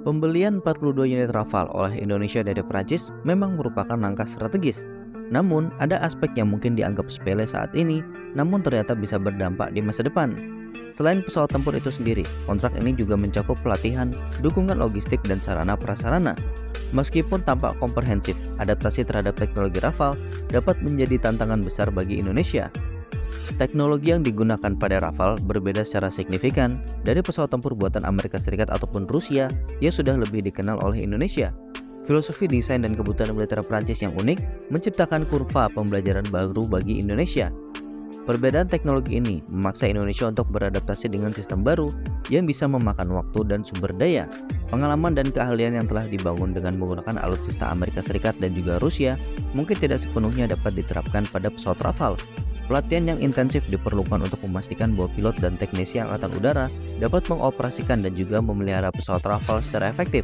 Pembelian 42 unit Rafale oleh Indonesia dari Prancis memang merupakan langkah strategis. Namun, ada aspek yang mungkin dianggap sepele saat ini, namun ternyata bisa berdampak di masa depan. Selain pesawat tempur itu sendiri, kontrak ini juga mencakup pelatihan, dukungan logistik, dan sarana prasarana. Meskipun tampak komprehensif, adaptasi terhadap teknologi Rafale dapat menjadi tantangan besar bagi Indonesia. Teknologi yang digunakan pada Rafale berbeda secara signifikan dari pesawat tempur buatan Amerika Serikat ataupun Rusia yang sudah lebih dikenal oleh Indonesia. Filosofi desain dan kebutuhan militer Prancis yang unik menciptakan kurva pembelajaran baru bagi Indonesia. Perbedaan teknologi ini memaksa Indonesia untuk beradaptasi dengan sistem baru yang bisa memakan waktu dan sumber daya. Pengalaman dan keahlian yang telah dibangun dengan menggunakan alutsista Amerika Serikat dan juga Rusia mungkin tidak sepenuhnya dapat diterapkan pada pesawat Rafale. Pelatihan yang intensif diperlukan untuk memastikan bahwa pilot dan teknisi Angkatan Udara dapat mengoperasikan dan juga memelihara pesawat Rafale secara efektif.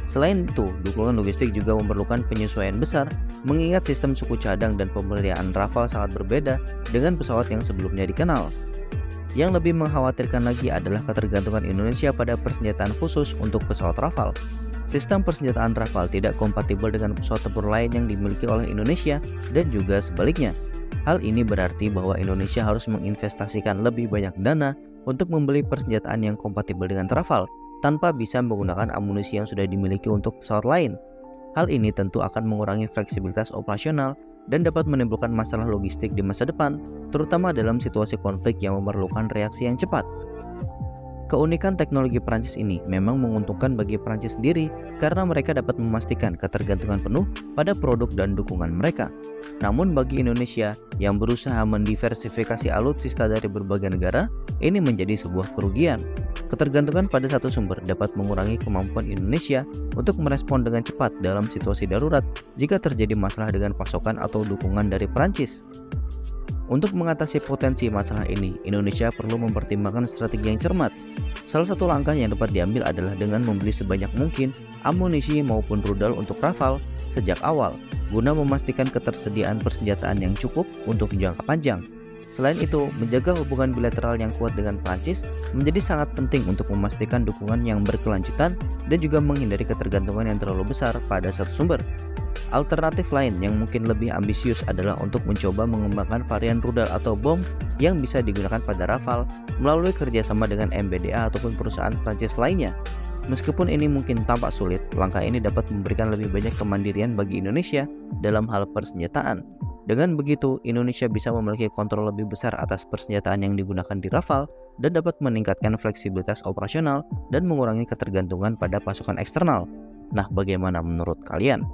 Selain itu, dukungan logistik juga memerlukan penyesuaian besar, mengingat sistem suku cadang dan pemeliharaan Rafale sangat berbeda dengan pesawat yang sebelumnya dikenal. Yang lebih mengkhawatirkan lagi adalah ketergantungan Indonesia pada persenjataan khusus untuk pesawat Rafale. Sistem persenjataan Rafale tidak kompatibel dengan pesawat tempur lain yang dimiliki oleh Indonesia dan juga sebaliknya. Hal ini berarti bahwa Indonesia harus menginvestasikan lebih banyak dana untuk membeli persenjataan yang kompatibel dengan Rafale tanpa bisa menggunakan amunisi yang sudah dimiliki untuk pesawat lain. Hal ini tentu akan mengurangi fleksibilitas operasional dan dapat menimbulkan masalah logistik di masa depan, terutama dalam situasi konflik yang memerlukan reaksi yang cepat. Keunikan teknologi Prancis ini memang menguntungkan bagi Prancis sendiri karena mereka dapat memastikan ketergantungan penuh pada produk dan dukungan mereka. Namun bagi Indonesia yang berusaha mendiversifikasi alutsista dari berbagai negara, ini menjadi sebuah kerugian. Ketergantungan pada satu sumber dapat mengurangi kemampuan Indonesia untuk merespon dengan cepat dalam situasi darurat jika terjadi masalah dengan pasokan atau dukungan dari Prancis. Untuk mengatasi potensi masalah ini, Indonesia perlu mempertimbangkan strategi yang cermat. Salah satu langkah yang dapat diambil adalah dengan membeli sebanyak mungkin amunisi maupun rudal untuk Rafale sejak awal, guna memastikan ketersediaan persenjataan yang cukup untuk jangka panjang. Selain itu, menjaga hubungan bilateral yang kuat dengan Prancis menjadi sangat penting untuk memastikan dukungan yang berkelanjutan dan juga menghindari ketergantungan yang terlalu besar pada satu sumber. Alternatif lain yang mungkin lebih ambisius adalah untuk mencoba mengembangkan varian rudal atau bom yang bisa digunakan pada Rafale melalui kerjasama dengan MBDA ataupun perusahaan Prancis lainnya. Meskipun ini mungkin tampak sulit, langkah ini dapat memberikan lebih banyak kemandirian bagi Indonesia dalam hal persenjataan. Dengan begitu, Indonesia bisa memiliki kontrol lebih besar atas persenjataan yang digunakan di Rafale dan dapat meningkatkan fleksibilitas operasional dan mengurangi ketergantungan pada pasokan eksternal. Nah, bagaimana menurut kalian?